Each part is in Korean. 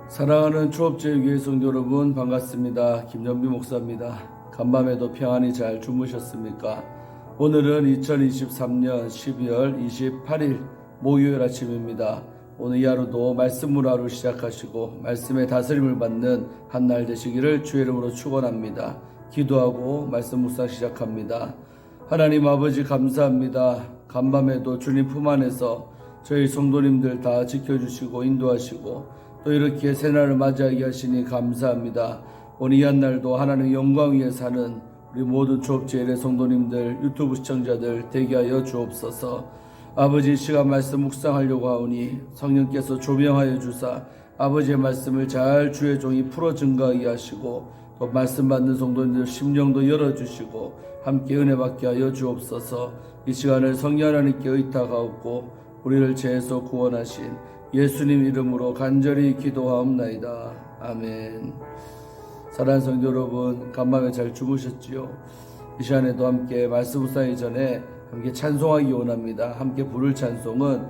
사랑하는 초업제교회 성도 여러분 반갑습니다. 김연비 목사입니다. 간밤에도 평안히 잘 주무셨습니까? 오늘은 2023년 12월 28일 목요일 아침입니다. 오늘 이 하루도 말씀으로 하루 시작하시고 말씀의 다스림을 받는 한 날 되시기를 주의 이름으로 축원합니다. 기도하고 말씀 묵상 시작합니다. 하나님 아버지 감사합니다. 간밤에도 주님 품 안에서 저희 성도님들 다 지켜주시고 인도하시고 또 이렇게 새날을 맞이하게 하시니 감사합니다. 오늘 이 한날도 하나님 영광 위에 사는 우리 모든 초업제일의 성도님들, 유튜브 시청자들 되게 하여 주옵소서. 아버지 시간 말씀 묵상하려고 하오니 성령께서 조명하여 주사 아버지의 말씀을 잘 주의 종이 풀어 증거하게 하시고 또 말씀 받는 성도님들 심령도 열어주시고 함께 은혜 받게 하여 주옵소서. 이 시간을 성령 하나님께 의탁하옵고 우리를 죄에서 구원하신 예수님 이름으로 간절히 기도하옵나이다. 아멘. 사랑하는 성도 여러분, 간밤에 잘 주무셨지요? 이 시간에도 함께 말씀 묵상하기 전에 함께 찬송하기 원합니다. 함께 부를 찬송은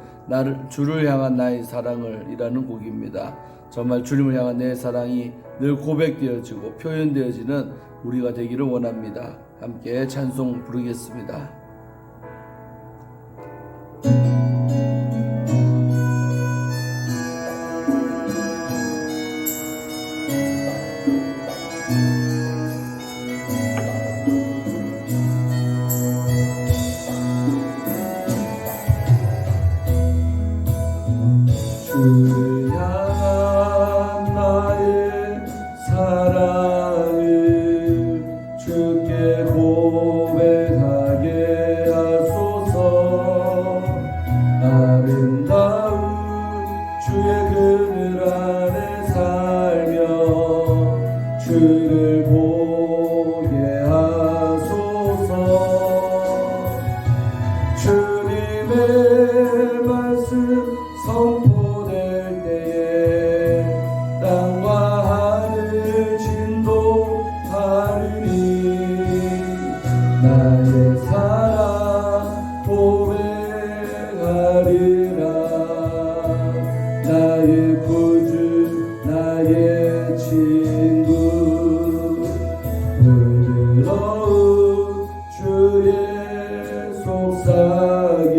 주를 향한 나의 사랑을 이라는 곡입니다. 정말 주님을 향한 내 사랑이 늘 고백되어지고 표현되어지는 우리가 되기를 원합니다. 함께 찬송 부르겠습니다. 주를 향한 나의 사랑을 주께 고백하게 하소서. 아름다운 주의 그늘 안에 살며 주를 보게 하소서. 주님의 말씀 선포될 때에 땅과 하늘 진동하리니 나의 사랑 고백하리라. 나의 구주 나의 친구 부드러운 주의 속삭임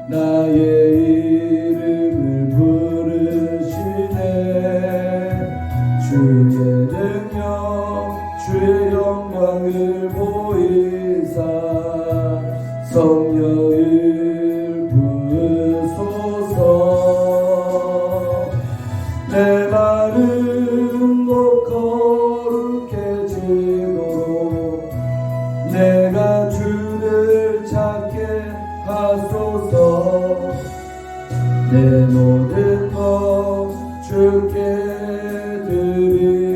나의 이름을 부르시네. 주의 능력 주의 영광을 보이사 성령을 부으소서. 내 마른 곳 거룩해지도록 내가 주를 찾게 하소서. 내 모든 것 주께 드리리.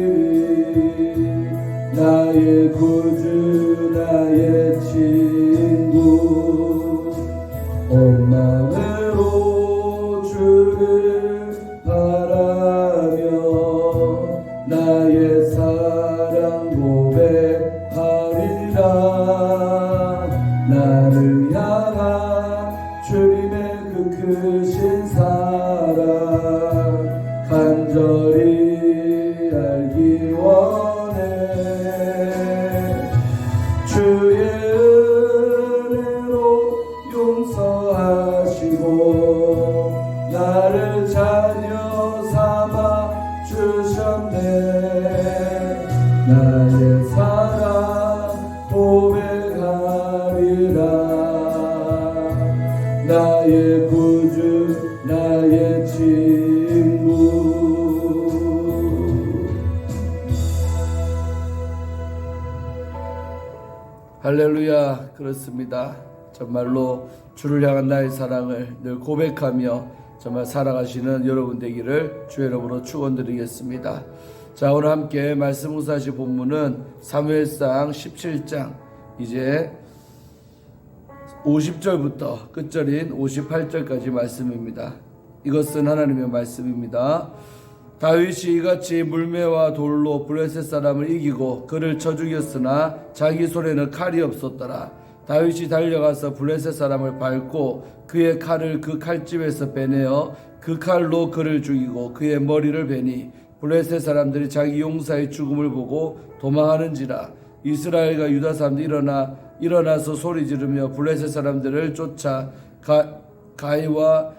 나의 구주 나의 친구 온 마음으로 주를 바라며 나의 사랑 고백하리라. 나를 향한 주님의 그 크신 사랑 간절히 알기 원해. 주의 은혜로 용서하시고 나를 자녀 삼아 주셨네. 나의 사랑 고백하리라. 나의 구주 나의 친구. 할렐루야. 그렇습니다. 정말로 주를 향한 나의 사랑을 늘 고백하며 정말 살아가시는 여러분 되기를 주의 이름으로 축원드리겠습니다. 자, 오늘 함께 말씀 묵상하실 본문은 사무엘상 17장 이제 50절부터 끝절인 58절까지 말씀입니다. 이것은 하나님의 말씀입니다. 다윗이 이같이 물매와 돌로 블레셋 사람을 이기고 그를 쳐 죽였으나 자기 손에는 칼이 없었더라. 다윗이 달려가서 블레셋 사람을 밟고 그의 칼을 그 칼집에서 빼내어 그 칼로 그를 죽이고 그의 머리를 베니 블레셋 사람들이 자기 용사의 죽음을 보고 도망하는지라. 이스라엘과 유다 사람들이 일어나서 소리 지르며 블레셋 사람들을 쫓아 가이와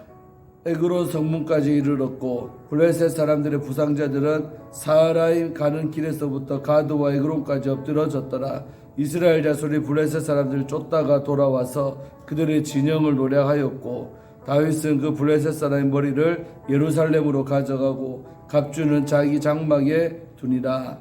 에그론 성문까지 이르렀고 블레셋 사람들의 부상자들은 사하라임 가는 길에서부터 가드와 에그론까지 엎드러졌더라. 이스라엘 자손이 블레셋 사람들을 쫓다가 돌아와서 그들의 진영을 노략하였고 다윗은 그 블레셋 사람의 머리를 예루살렘으로 가져가고 갑주는 자기 장막에 두니라.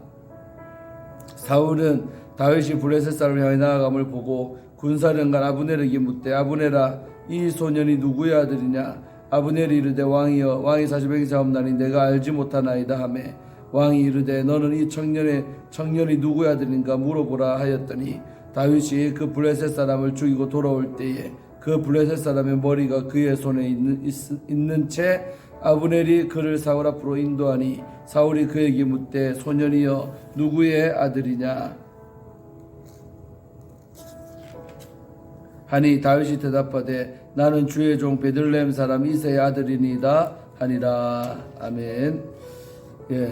사울은 다윗이 블레셋 사람을 향해 나아감을 보고 군사령관 아브넬에게 묻되 아브넬아 이 소년이 누구의 아들이냐. 아브넬이 이르되 왕이여 왕이 사십행사옵나니 내가 알지 못하나이다 하매 왕이 이르되 너는 이 청년이 누구의 아들인가 물어보라 하였더니 다윗이 그 블레셋 사람을 죽이고 돌아올 때에 그 블레셋 사람의 머리가 그의 손에 있는 채 아브넬이 그를 사울 앞으로 인도하니 사울이 그에게 묻되 소년이여 누구의 아들이냐 하니 다윗이 대답하되 나는 주의 종 베들레헴 사람 이새의 아들이니이다 하니라. 아멘.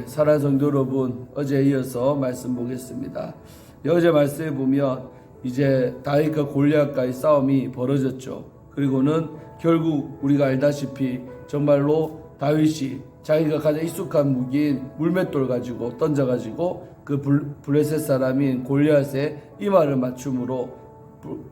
사랑하는 성도 여러분, 어제에 이어서 말씀 보겠습니다. 어제 말씀에 보면 이제 다윗과 골리앗과의 싸움이 벌어졌죠. 그리고는 결국 우리가 알다시피 정말로 다윗이 자기가 가장 익숙한 무기인 물맷돌 가지고 던져가지고 그 블레셋 사람인 골리앗의 이마를 맞춤으로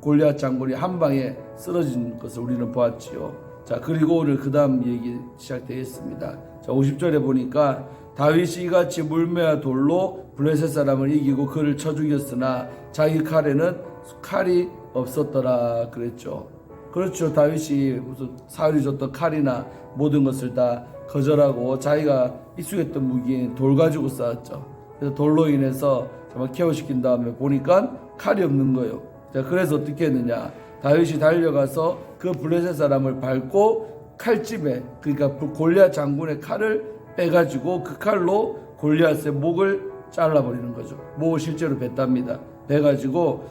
골리앗 장군이 한 방에 쓰러진 것을 우리는 보았지요. 자, 그리고 오늘 그 다음 얘기 시작되겠습니다. 자, 50절에 보니까 다윗이 이같이 물매와 돌로 블레셋 사람을 이기고 그를 쳐 죽였으나 자기 칼에는 칼이 없었더라 그랬죠. 그렇죠. 다윗이 무슨 사울이 줬던 칼이나 모든 것을 다 거절하고 자기가 익숙했던 무기인 돌 가지고 싸웠죠. 그래서 돌로 인해서 정말 케어시킨 다음에 보니까 칼이 없는 거예요. 자, 그래서 어떻게 했느냐. 다윗이 달려가서 그 블레셋 사람을 밟고 칼집에 그러니까 골리앗 장군의 칼을 빼가지고 그 칼로 골리앗의 목을 잘라버리는 거죠. 목을 실제로 뱉답니다. 베가지고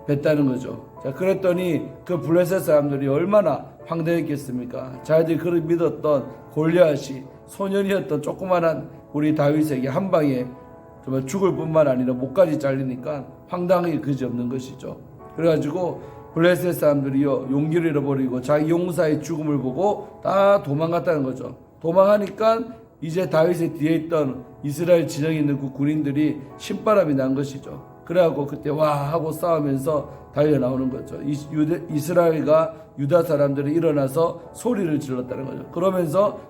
뱉다는 거죠. 자, 그랬더니 그 블레셋 사람들이 얼마나 황당했겠습니까? 자기들이 그를 믿었던 골리앗이 소년이었던 조그만한 우리 다윗에게 한 방에 정말 죽을 뿐만 아니라 목까지 잘리니까 황당하게 그지없는 것이죠. 그래가지고 블레셋 사람들이요 용기를 잃어버리고 자기 용사의 죽음을 보고 다 도망갔다는 거죠. 도망하니까 이제 다윗의 뒤에 있던 이스라엘 진영에 있는 그 군인들이 신바람이 난 것이죠. 그래갖고 그때 와 하고 싸우면서 달려 나오는 거죠. 이스라엘과 유다 사람들이 일어나서 소리를 질렀다는 거죠. 그러면서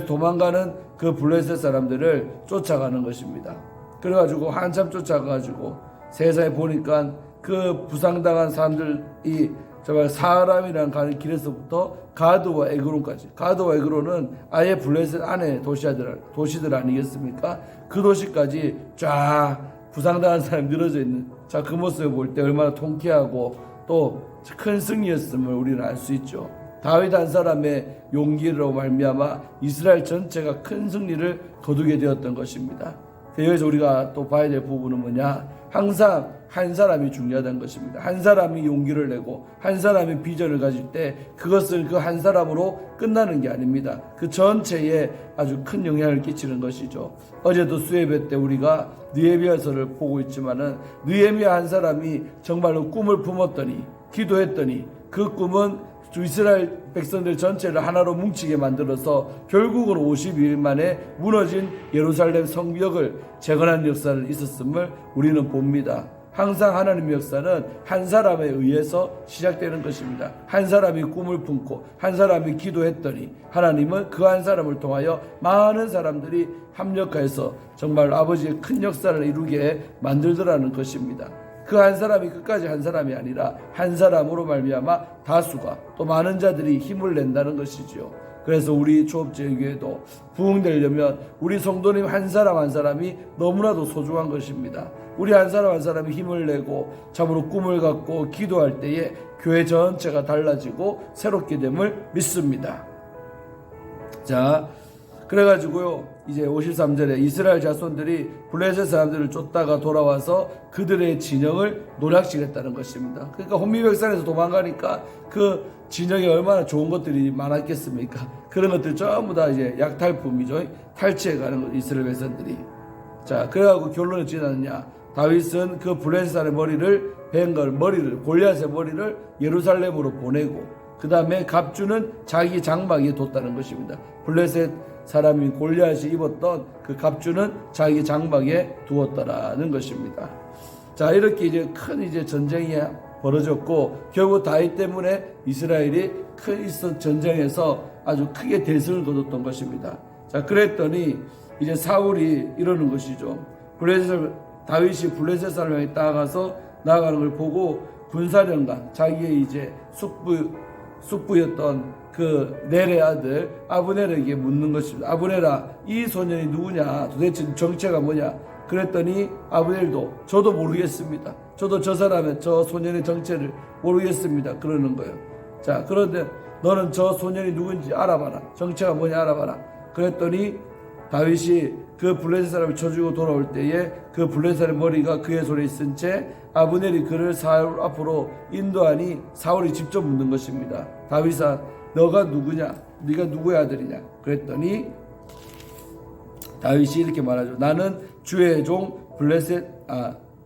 도망가는 그 블레셋 사람들을 쫓아가는 것입니다. 그래가지고 한참 쫓아가가지고 세상에 보니까 그 부상당한 사람들이 정말 사람이랑 가는 길에서부터 가드와 에그론까지. 가드와 에그론은 아예 블레셋 안에 도시들 아니겠습니까? 그 도시까지 쫙 부상당한 사람이 늘어져 있는. 자, 그 모습을 볼 때 얼마나 통쾌하고 또 큰 승리였음을 우리는 알 수 있죠. 다윗 한 사람의 용기로 말미암아 이스라엘 전체가 큰 승리를 거두게 되었던 것입니다. 여기서 우리가 또 봐야 될 부분은 뭐냐? 항상 한 사람이 중요하다는 것입니다. 한 사람이 용기를 내고 한 사람이 비전을 가질 때 그것을 그 한 사람으로 끝나는 게 아닙니다. 그 전체에 아주 큰 영향을 끼치는 것이죠. 어제도 수예배 때 우리가 느헤미야서를 보고 있지만은 느헤미야 한 사람이 정말로 꿈을 품었더니 기도했더니 그 꿈은 이스라엘 백성들 전체를 하나로 뭉치게 만들어서 결국은 52일 만에 무너진 예루살렘 성벽을 재건하는 역사를 있었음을 우리는 봅니다. 항상 하나님의 역사는 한 사람에 의해서 시작되는 것입니다. 한 사람이 꿈을 품고 한 사람이 기도했더니 하나님은 그 한 사람을 통하여 많은 사람들이 합력해서 정말 아버지의 큰 역사를 이루게 만들더라는 것입니다. 그 한 사람이 끝까지 한 사람이 아니라 한 사람으로 말미암아 다수가 또 많은 자들이 힘을 낸다는 것이지요. 그래서 우리 조업제교회도 부흥되려면 우리 성도님 한 사람 한 사람이 너무나도 소중한 것입니다. 우리 한 사람 한 사람이 힘을 내고 참으로 꿈을 갖고 기도할 때에 교회 전체가 달라지고 새롭게 됨을 믿습니다. 자, 그래가지고요 이제 53절에 이스라엘 자손들이 블레셋 사람들을 쫓다가 돌아와서 그들의 진영을 노략질했다는 것입니다. 그러니까 혼미백산에서 도망가니까 그 진영에 얼마나 좋은 것들이 많았겠습니까? 그런 것들 전부 다 이제 약탈품이죠. 탈취해가는 거 이스라엘 백성들이. 자, 그래가지고 결론이 어찌 나느냐? 다윗은 그 블레셋 사람의 머리를 골리앗의 머리를 예루살렘으로 보내고 그 다음에 갑주는 자기 장막에 뒀다는 것입니다. 블레셋 사람인 골리앗이 입었던 그 갑주는 자기 장막에 두었더라는 것입니다. 자, 이렇게 이제 큰 이제 전쟁이 벌어졌고 결국 다윗 때문에 이스라엘이 큰 전쟁에서 아주 크게 대승을 거뒀던 것입니다. 자, 그랬더니 이제 사울이 이러는 것이죠. 다윗이 블레셋 사람에게 나아가는 걸 보고 군사령관, 자기의 이제 숙부였던 그 넬의 아들 아브넬에게 묻는 것입니다. 아브넬아, 이 소년이 누구냐? 도대체 정체가 뭐냐? 그랬더니 아브넬도 저도 모르겠습니다. 저도 저 소년의 정체를 모르겠습니다. 그러는 거예요. 자, 그런데 너는 저 소년이 누군지 알아봐라. 정체가 뭐냐 알아봐라. 그랬더니 다윗이 그 블레셋 사람을 쳐주고 돌아올 때에 그 블레셋 사람의 머리가 그의 손에 있은 채 아브넬이 그를 사울 앞으로 인도하니 사울이 직접 묻는 것입니다. 다윗아, 너가 누구냐? 네가 누구의 아들이냐? 그랬더니 다윗이 이렇게 말하죠. 나는 주의 종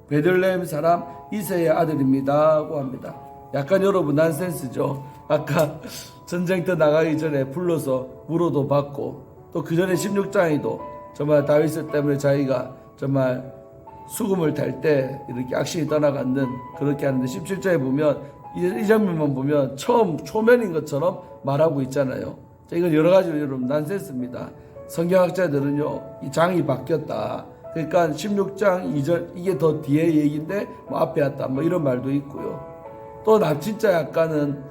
베들레헴 사람 이새의 아들입니다 하고 합니다. 약간 여러분 난센스죠. 아까 전쟁터 나가기 전에 불러서 물어도 받고 또 그 전에 16장에도 정말 다윗 때문에 자기가 정말 수금을 탈 때 이렇게 악신이 떠나가는 그렇게 하는데 17장에 보면 이 장면만 보면 처음 초면인 것처럼 말하고 있잖아요. 자, 이건 여러 가지로 여러분 난센스입니다. 성경학자들은요 이 장이 바뀌었다. 그러니까 16장 2절 이게 더 뒤에 얘기인데 뭐 앞에 왔다 뭐 이런 말도 있고요. 또 나 진짜 약간은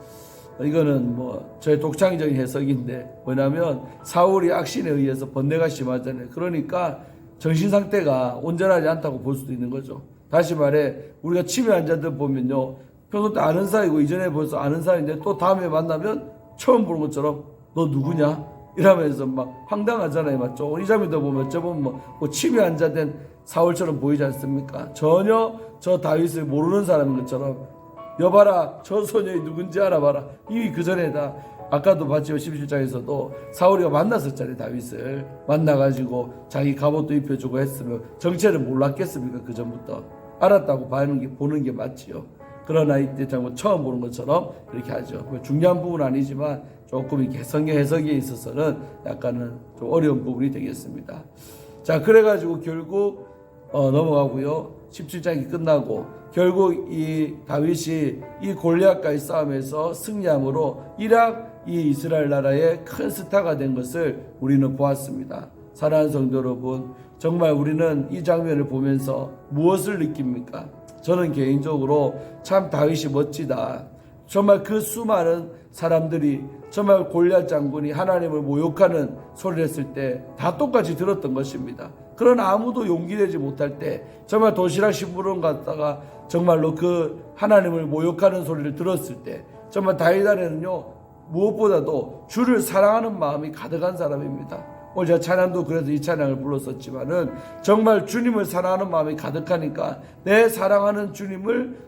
이거는 뭐 저의 독창적인 해석인데 뭐냐면 사울이 악신에 의해서 번뇌가 심하잖아요. 그러니까 정신 상태가 온전하지 않다고 볼 수도 있는 거죠. 다시 말해 우리가 치매 환자들 보면요 평소 때 아는 사이고 이전에 벌써 아는 사이인데 또 다음에 만나면 처음 보는 것처럼 너 누구냐 이러면서 막 황당하잖아요. 맞죠? 이 장면도 보면 어쩌면 뭐 치매 환자 된 사울처럼 보이지 않습니까? 전혀 저 다윗을 모르는 사람인 것처럼 여봐라 저 소년이 누군지 알아봐라. 이미 그 전에다 아까도 봤지만 17장에서도 사울이가 만났었잖아요. 다윗을 만나가지고 자기 갑옷도 입혀주고 했으면 정체를 몰랐겠습니까? 그 전부터 알았다고 보는 게 맞지요. 그러나 이때 정말 처음 보는 것처럼 그렇게 하죠. 중요한 부분은 아니지만 조금 이렇게 성경 해석에 있어서는 약간은 좀 어려운 부분이 되겠습니다. 자, 그래가지고 결국 넘어가고요. 17장이 끝나고 결국 이 다윗이 이 골리앗과의 싸움에서 승리함으로 이 이스라엘 나라의 큰 스타가 된 것을 우리는 보았습니다. 사랑하는 성도 여러분, 정말 우리는 이 장면을 보면서 무엇을 느낍니까? 저는 개인적으로 참 다윗이 멋지다. 정말 그 수많은 사람들이 정말 골리앗 장군이 하나님을 모욕하는 소리를 했을 때 다 똑같이 들었던 것입니다. 그러나 아무도 용기 내지 못할 때 정말 도시락 심부름 갔다가 정말로 그 하나님을 모욕하는 소리를 들었을 때 정말 다윗 안에는요 무엇보다도 주를 사랑하는 마음이 가득한 사람입니다. 오늘 제가 찬양도 그래서 이 찬양을 불렀었지만은 정말 주님을 사랑하는 마음이 가득하니까 내 사랑하는 주님을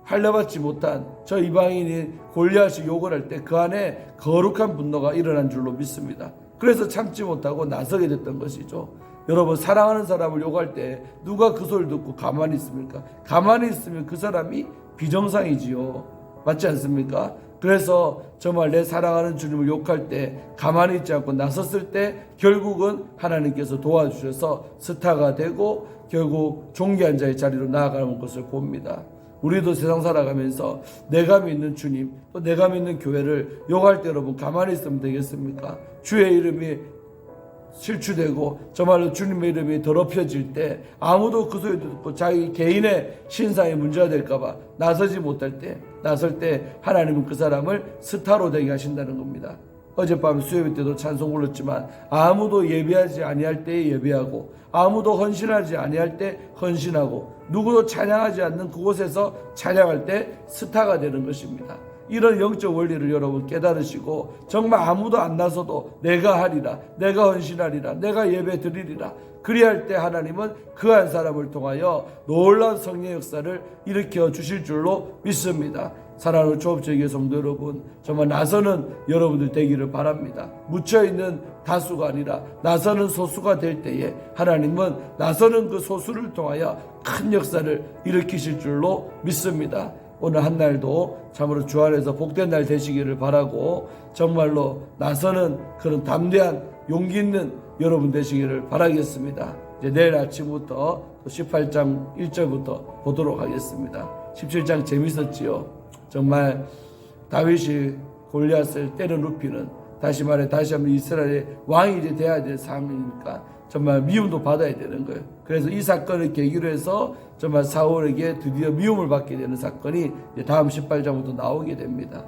할례받지 못한 저 이방인이 골리앗이 욕을 할 때 그 안에 거룩한 분노가 일어난 줄로 믿습니다. 그래서 참지 못하고 나서게 됐던 것이죠. 여러분 사랑하는 사람을 욕할 때 누가 그 소리를 듣고 가만히 있습니까? 가만히 있으면 그 사람이 비정상이지요. 맞지 않습니까? 그래서 정말 내 사랑하는 주님을 욕할 때 가만히 있지 않고 나섰을 때 결국은 하나님께서 도와주셔서 스타가 되고 결국 존귀한 자의 자리로 나아가는 것을 봅니다. 우리도 세상 살아가면서 내가 믿는 주님 또 내가 믿는 교회를 욕할 때 여러분 가만히 있으면 되겠습니까? 주의 이름이 실추되고 정말로 주님의 이름이 더럽혀질 때 아무도 그 소리 듣고 자기 개인의 신상이 문제가 될까봐 나설 때 하나님은 그 사람을 스타로 되게 하신다는 겁니다. 어젯밤 수요일 때도 찬송 불렀지만 아무도 예배하지 아니할 때 예배하고 아무도 헌신하지 아니할 때 헌신하고 누구도 찬양하지 않는 그곳에서 찬양할 때 스타가 되는 것입니다. 이런 영적 원리를 여러분 깨달으시고 정말 아무도 안 나서도 내가 하리라, 내가 헌신하리라, 내가 예배 드리리라. 그리할 때 하나님은 그 한 사람을 통하여 놀라운 성령의 역사를 일으켜 주실 줄로 믿습니다. 사랑하는 조업제의 성도 여러분, 정말 나서는 여러분들 되기를 바랍니다. 묻혀있는 다수가 아니라 나서는 소수가 될 때에 하나님은 나서는 그 소수를 통하여 큰 역사를 일으키실 줄로 믿습니다. 오늘 한 날도 참으로 주 안에서 복된 날 되시기를 바라고 정말로 나서는 그런 담대한 용기 있는 여러분 되시기를 바라겠습니다. 이제 내일 아침부터 18장 1절부터 보도록 하겠습니다. 17장 재밌었지요. 정말 다윗이 골리앗을 때려 눕히는, 다시 한번 이스라엘의 왕이 이제 돼야 될 상황이니까 정말 미움도 받아야 되는 거예요. 그래서 이 사건을 계기로 해서 정말 사울에게 드디어 미움을 받게 되는 사건이 이제 다음 18장부터 나오게 됩니다.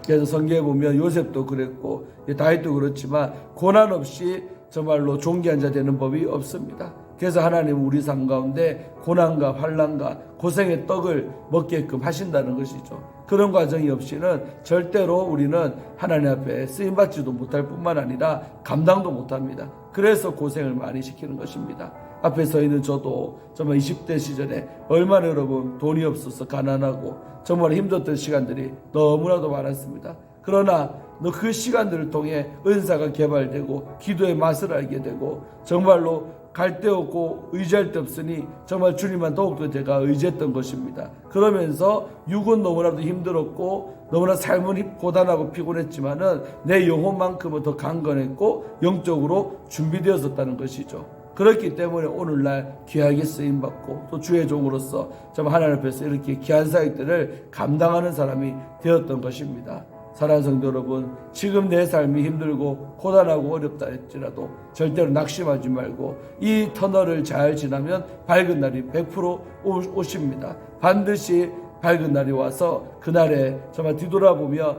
그래서 성경에 보면 요셉도 그랬고 다윗도 그렇지만 고난 없이 정말로 존귀한 자 되는 법이 없습니다. 그래서 하나님은 우리 삶 가운데 고난과 환난과 고생의 떡을 먹게끔 하신다는 것이죠. 그런 과정이 없이는 절대로 우리는 하나님 앞에 쓰임받지도 못할 뿐만 아니라 감당도 못합니다. 그래서 고생을 많이 시키는 것입니다. 앞에 서 있는 저도 정말 20대 시절에 얼마나 여러분 돈이 없어서 가난하고 정말 힘들었던 시간들이 너무나도 많았습니다. 그러나 그 시간들을 통해 은사가 개발되고 기도의 맛을 알게 되고 정말로 갈 데 없고 의지할 데 없으니 정말 주님만 더욱더 제가 의지했던 것입니다. 그러면서 육은 너무나도 힘들었고 너무나 삶은 고단하고 피곤했지만은 내 영혼만큼은 더 강건했고 영적으로 준비되었었다는 것이죠. 그렇기 때문에 오늘날 귀하게 쓰임받고 또 주의 종으로서 정말 하나님 앞에서 이렇게 귀한 사역들을 감당하는 사람이 되었던 것입니다. 사랑하는 성도 여러분, 지금 내 삶이 힘들고 고단하고 어렵다 할지라도 절대로 낙심하지 말고 이 터널을 잘 지나면 밝은 날이 100% 오십니다. 반드시 밝은 날이 와서 그날에 정말 뒤돌아보며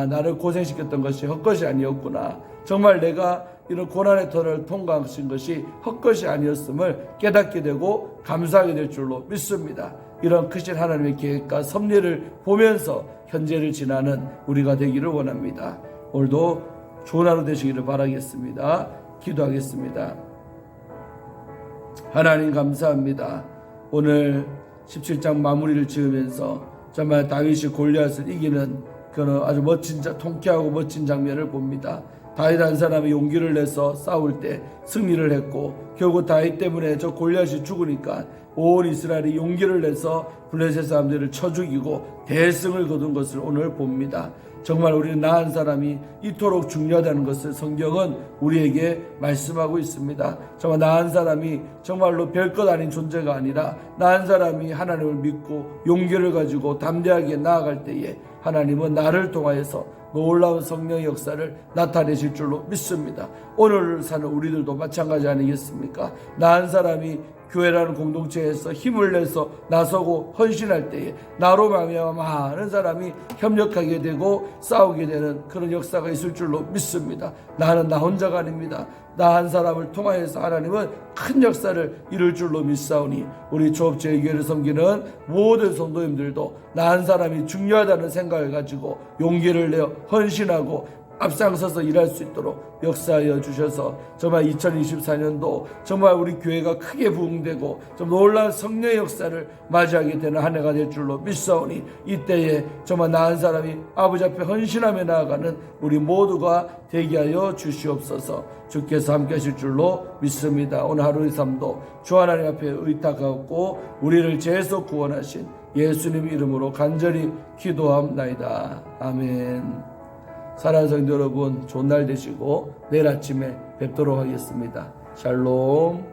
나를 고생시켰던 것이 헛것이 아니었구나, 정말 내가 이런 고난의 터널을 통과하신 것이 헛것이 아니었음을 깨닫게 되고 감사하게 될 줄로 믿습니다. 이런 크신 하나님의 계획과 섭리를 보면서 현재를 지나는 우리가 되기를 원합니다. 오늘도 좋은 하루 되시기를 바라겠습니다. 기도하겠습니다. 하나님 감사합니다. 오늘 17장 마무리를 지으면서 정말 다윗이 골리앗을 이기는 그런 아주 멋진 통쾌하고 멋진 장면을 봅니다. 다윗 한 사람이 용기를 내서 싸울 때 승리를 했고 결국 다윗 때문에 저 골리앗이 죽으니까 온 이스라엘이 용기를 내서 블레셋 사람들을 쳐 죽이고 대승을 거둔 것을 오늘 봅니다. 정말 우리는 나 한 사람이 이토록 중요하다는 것을 성경은 우리에게 말씀하고 있습니다. 정말 나 한 사람이 정말로 별것 아닌 존재가 아니라 나 한 사람이 하나님을 믿고 용기를 가지고 담대하게 나아갈 때에 하나님은 나를 통하여서 놀라운 성령의 역사를 나타내실 줄로 믿습니다. 오늘 사는 우리들도 마찬가지 아니겠습니까? 나 한 사람이 교회라는 공동체에서 힘을 내서 나서고 헌신할 때에 나로 말미암아 많은 사람이 협력하게 되고 싸우게 되는 그런 역사가 있을 줄로 믿습니다. 나는 나 혼자가 아닙니다. 나 한 사람을 통하여서 하나님은 큰 역사를 이룰 줄로 믿사오니 우리 조업제일교회를 섬기는 모든 성도님들도 나 한 사람이 중요하다는 생각을 가지고 용기를 내어 헌신하고 앞장서서 일할 수 있도록 역사하여 주셔서 정말 2024년도 정말 우리 교회가 크게 부흥되고 좀 놀라운 성령의 역사를 맞이하게 되는 한 해가 될 줄로 믿사오니 이때에 정말 나 한 사람이 아버지 앞에 헌신하며 나아가는 우리 모두가 되게 하여 주시옵소서. 주께서 함께 하실 줄로 믿습니다. 오늘 하루의 삶도 주 하나님 앞에 의탁하고 우리를 죄에서 구원하신 예수님 이름으로 간절히 기도합나이다. 아멘. 사랑하는 성도 여러분, 좋은 날 되시고 내일 아침에 뵙도록 하겠습니다. 샬롬.